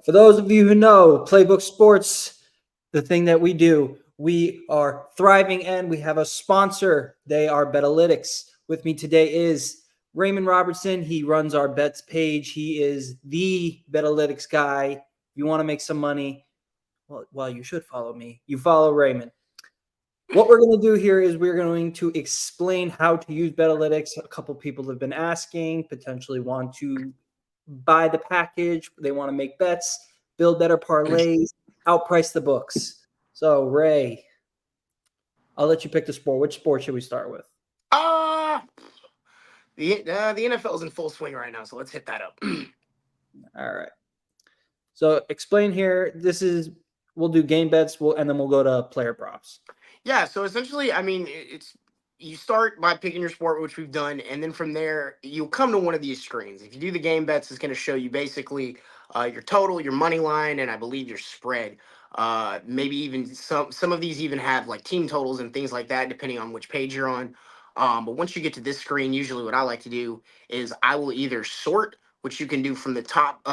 For those of you who know Playbook Sports, the thing that we do, we are thriving and we have a sponsor. They are BetAlytics. With me today is Raymond Robertson. He runs our bets page. He is the BetAlytics guy. If you want to make some money, well, you should follow me. You follow Raymond. What we're going to do here is we're going to explain how to use BetAlytics. A couple people have been asking, potentially want to buy the package. They want to make bets, build better parlays, outprice the books. So, Ray, I'll let you pick the sport. Which sport should we start with? Uh the NFL is in full swing right now, so let's hit that up. All right. So, explain here. We'll do game bets, and then we'll go to player props. Yeah, so essentially, I mean, it's you start by picking your sport, which we've done, and then from there you'll come to one of these screens. If you do the game bets, it's going to show you basically your total, your money line, and I believe your spread. Maybe even some of these even have like team totals and things like that, depending on which page you're on. But once you get to this screen, usually what I like to do is I will either sort, which you can do from the top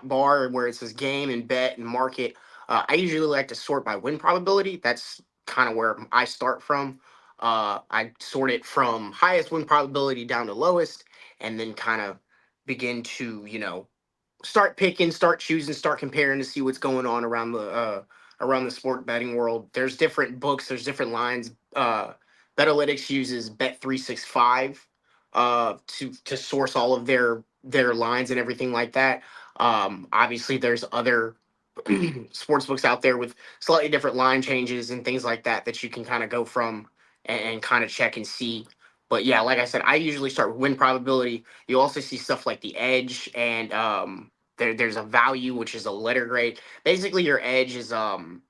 bar where it says game and bet and market. I usually like to sort by win probability. That's kind of where I start from. I sort it from highest win probability down to lowest, and then kind of begin to start picking, start choosing, start comparing to see what's going on around the sport betting world. There's different books, there's different lines. BetAlytics uses Bet365 to source all of their lines and everything like that. Obviously, there's other sports books out there with slightly different line changes and things like that that you can kind of go from and kind of check and see. But yeah, like I said, I usually start with win probability. You also see stuff like the edge and there's a value which is a letter grade. Basically, your edge is from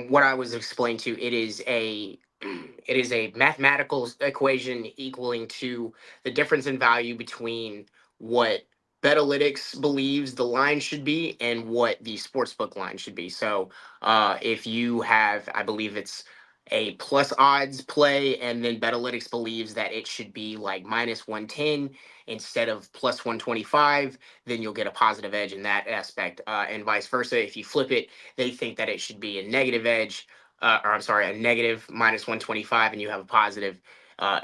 what I was explained to, it is a it is a mathematical equation equaling to the difference in value between what Betalytics believes the line should be and what the sportsbook line should be. So if you have, I believe it's a plus odds play, and then Betalytics believes that it should be like minus 110 instead of plus 125, then you'll get a positive edge in that aspect. And vice versa. If you flip it, they think that it should be a negative edge, or I'm sorry, a negative minus 125, and you have a positive.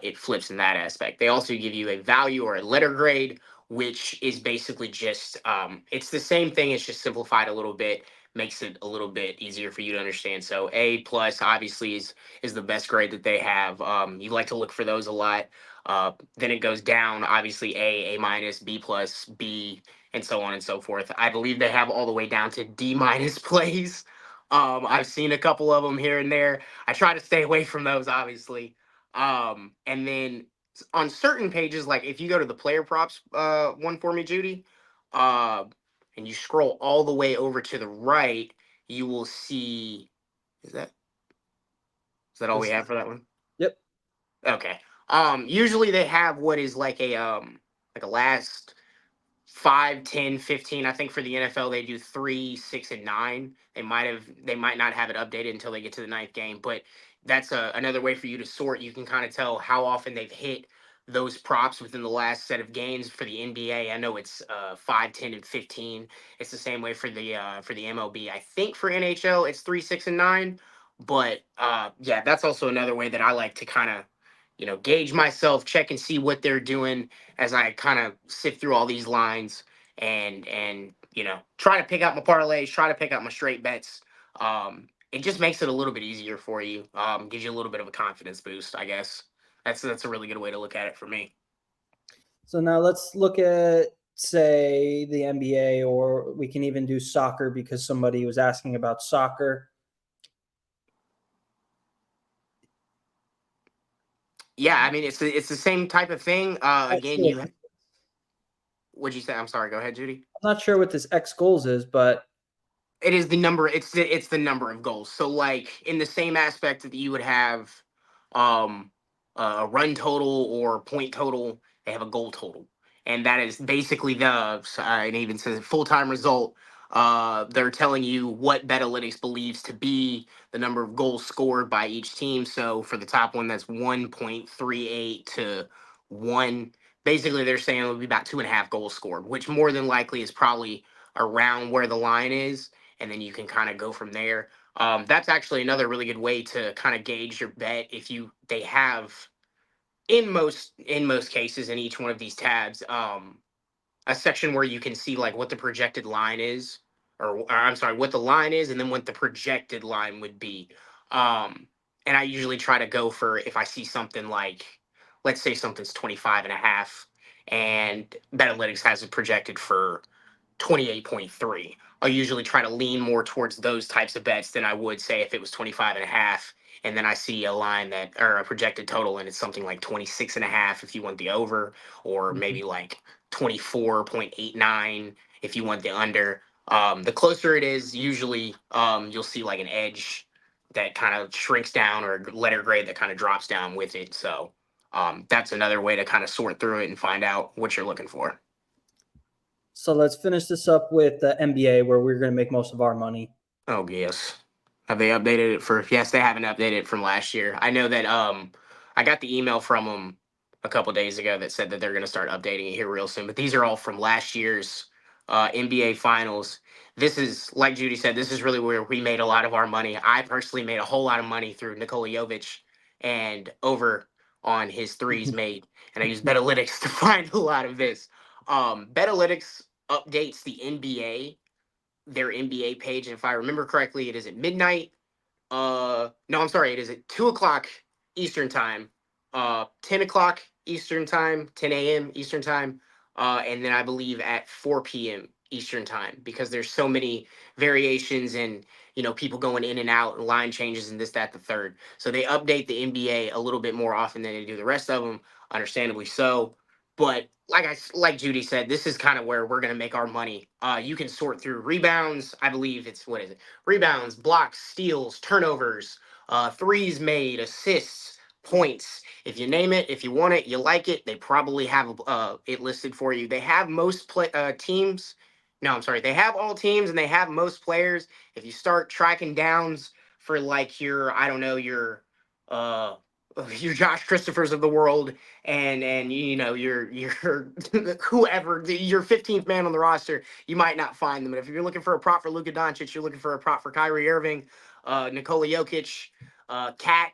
It flips in that aspect. They also give you a value or a letter grade, which is basically just it's the same thing. It's just simplified a little bit, makes it a little bit easier for you to understand. So A plus obviously is the best grade that they have. You like to look for those a lot. Then it goes down, obviously A minus, B plus, B, and so on and so forth. I believe they have all the way down to D minus plays. I've seen a couple of them here and there. I try to stay away from those, obviously. And then on certain pages, like if you go to the player props one for me, Judy, uh, and you scroll all the way over to the right, you will see. Is that all we This, have for that one? yep. Okay. Usually they have what is like a last 5, 10, 15. I think for the NFL they do 3, 6, and 9. They might not have it updated until they get to the ninth game, but that's another way for you to sort. You can kind of tell how often they've hit those props within the last set of games. For the NBA, I know it's 5, 10, and 15. It's the same way for the MLB. I think for NHL it's 3, 6, and 9. But yeah, that's also another way that I like to kind of gauge myself, check and see what they're doing as I kind of sift through all these lines and try to pick out my parlays, try to pick out my straight bets. It just makes it a little bit easier for you. Gives you a little bit of a confidence boost, I guess. That's a really good way to look at it for me. So now let's look at, say, the NBA, or we can even do soccer because somebody was asking about soccer. Yeah, I mean it's the same type of thing. Again, Actually, what'd you say? I'm sorry. Go ahead, Judy. I'm not sure what this X goals is, but It is the number. It's the number of goals. So like in the same aspect that you would have um a run total or point total, they have a goal total, and that is basically it even says full time result. They're telling you what Betalytics believes to be the number of goals scored by each team. So for the top one, that's 1.38 to 1. Basically, they're saying it would be about 2.5 goals scored, which more than likely is probably around where the line is, and then you can kind of go from there. That's actually another really good way to kind of gauge your bet. If you they have in most cases in each one of these tabs, a section where you can see like what the projected line is, or I'm sorry, what the line is, and then what the projected line would be. Um, and I usually try to go for, if I see something like, let's say something's 25 and a half, and Betalytics has it projected for 28.3. I'll usually try to lean more towards those types of bets than I would say if it was 25 and a half. And then I see a line that, or a projected total, and it's something like 26 and a half if you want the over, or Mhm. maybe like 24.89 if you want the under. The closer it is, usually you'll see like an edge that kind of shrinks down, or a letter grade that kind of drops down with it. So that's another way to kind of sort through it and find out what you're looking for. So let's finish this up with the NBA, where we're going to make most of our money. Oh yes. Have they updated it for? Yes, they haven't updated it from last year. I know that I got the email from them a couple days ago that said that they're going to start updating it here real soon. But these are all from last year's NBA Finals. This is, like Judy said, this is really where we made a lot of our money. I personally made a whole lot of money through Nikola Jovic and over on his threes made, and I used Betalytics to find a lot of this. Betalytics updates the NBA, their NBA page, and if I remember correctly, it is at midnight. No, I'm sorry, it is at 2 o'clock Eastern time, 10 o'clock Eastern time, 10 a.m. Eastern time, and then I believe at 4 p.m. Eastern time, because there's so many variations and people going in and out and line changes and this, that, the third. So they update the NBA a little bit more often than they do the rest of them, understandably so. But like Judy said, this is kind of where we're gonna make our money. You can sort through rebounds. I believe it's, what is it? Rebounds, blocks, steals, turnovers, threes made, assists, points. If you name it, if you want it, you like it, they probably have it listed for you. They have most teams. No, I'm sorry. They have all teams and they have most players. If you start tracking downs for like your, I don't know, uh, your Josh Christophers of the world, and your whoever, your 15th man on the roster, you might not find them. And if you're looking for a prop for Luka Doncic, you're looking for a prop for Kyrie Irving, Nikola Jokic, Cat,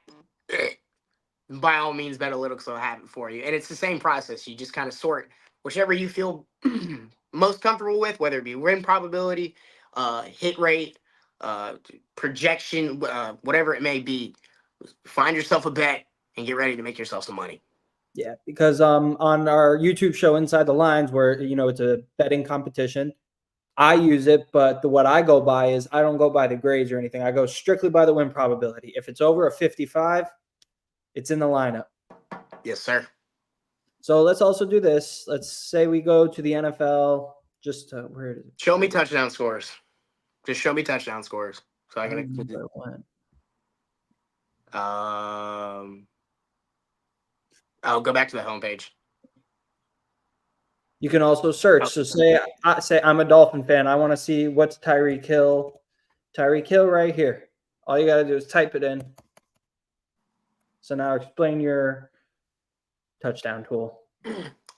by all means, Betalytics will have it for you. And it's the same process. You just kind of sort whichever you feel most comfortable with, whether it be win probability, hit rate, projection, whatever it may be. Find yourself a bet and get ready to make yourself some money. Yeah, because on our YouTube show Inside the Lines, where it's a betting competition, I use it, but what I go by is I don't go by the grades or anything. I go strictly by the win probability. If it's over a 55, it's in the lineup. Yes, sir. So let's also do this. Let's say we go to the NFL. Just where is it? Show me touchdown scores. Just show me touchdown scores. So I I don't can. know where it went. I'll go back to the homepage. You can also search. So say I'm a Dolphin fan. I want to see what's Tyreek Hill. Tyreek Hill right here. All you got to do is type it in. So now explain your touchdown tool.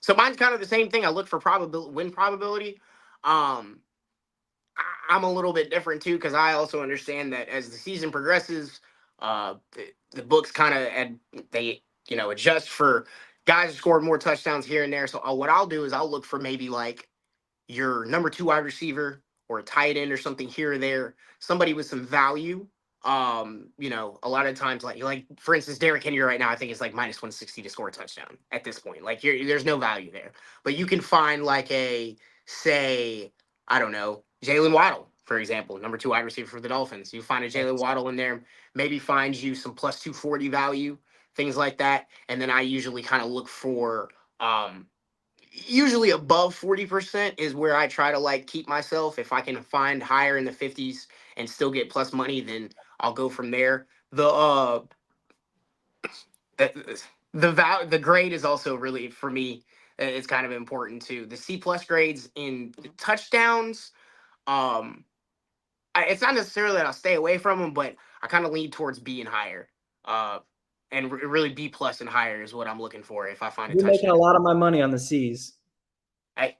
So mine's kind of the same thing. I look for win probability. I'm a little bit different too, because I also understand that as the season progresses, the books kind of they adjust for guys who scored more touchdowns here and there. So what I'll do is I'll look for maybe like your number two wide receiver or a tight end or something here or there, somebody with some value. A lot of times, like for instance, Derrick Henry right now, I think is like minus 160 to score a touchdown at this point. Like there's no value there, but you can find like say, I don't know, Jalen Waddle, for example, number two wide receiver for the Dolphins. You find a Jalen Waddle in there, maybe find you some plus 240 value, things like that. And then I usually kind of look for usually above 40% is where I try to like keep myself. If I can find higher in the 50s and still get plus money, then I'll go from there. The grade is also really, for me, it's kind of important too. The C plus grades in touchdowns, um it's not necessarily that I'll stay away from them, but I kind of lean towards B and higher. And really B plus and higher is what I'm looking for if I find a You're making a touchdown. lot of my money on the C's. Hey,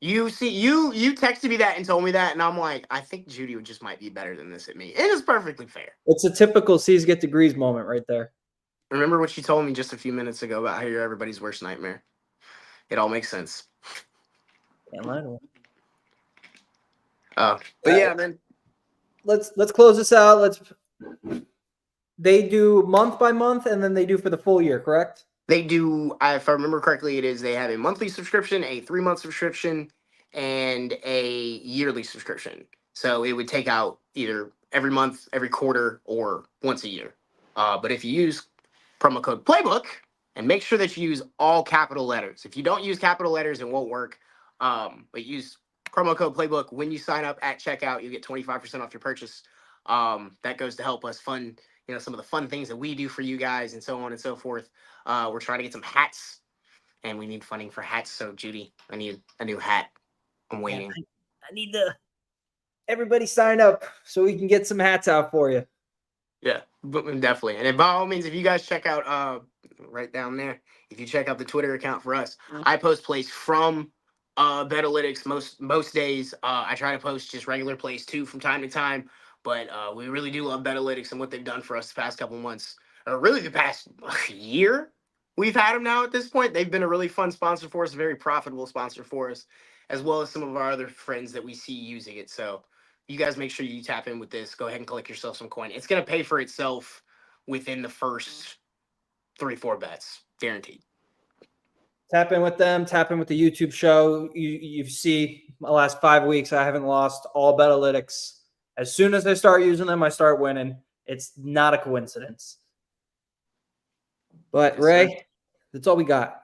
You see, you texted me that and told me that, and I'm like, I think Judy would just might be better than this at me. It is perfectly fair. It's a typical C's get degrees moment right there. Remember what you told me just a few minutes ago about how you're everybody's worst nightmare. It all makes sense. Can't lie to him. But yeah, man. Let's close this out. They do month by month, and then they do for the full year, correct? They do, if I remember correctly, it is they have a monthly subscription, a 3 month subscription, and a yearly subscription. So it would take out either every month, every quarter, or once a year. But if you use promo code Playbook, and make sure that you use all capital letters. If you don't use capital letters, it won't work. But use promo code Playbook when you sign up at checkout. You get 25% off your purchase. That goes to help us fund, some of the fun things that we do for you guys, and so on and so forth. We're trying to get some hats, and we need funding for hats. So, Judy, I need a new hat. I'm waiting. I need everybody sign up so we can get some hats out for you. Yeah, definitely. And by all means, if you guys check out right down there, if you check out the Twitter account for us, I post plays from BetAlytics most days. I try to post just regular plays too from time to time, but we really do love BetAlytics and what they've done for us the past couple of months, or really the past year. We've had them now at this point. They've been a really fun sponsor for us, a very profitable sponsor for us, as well as some of our other friends that we see using it. So you guys make sure you tap in with this. Go ahead and collect yourself some coin. It's going to pay for itself within the first 3-4 bets, guaranteed. Tap in with them. Tap in with the YouTube show. You see, my last 5 weeks, I haven't lost all BetAlytics. As soon as I start using them, I start winning. It's not a coincidence. But Ray, that's all we got.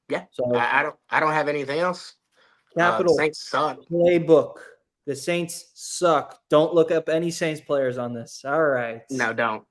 Yeah. So I don't have anything else. Capital Saints suck. Playbook. The Saints suck. Don't look up any Saints players on this. All right. No, don't.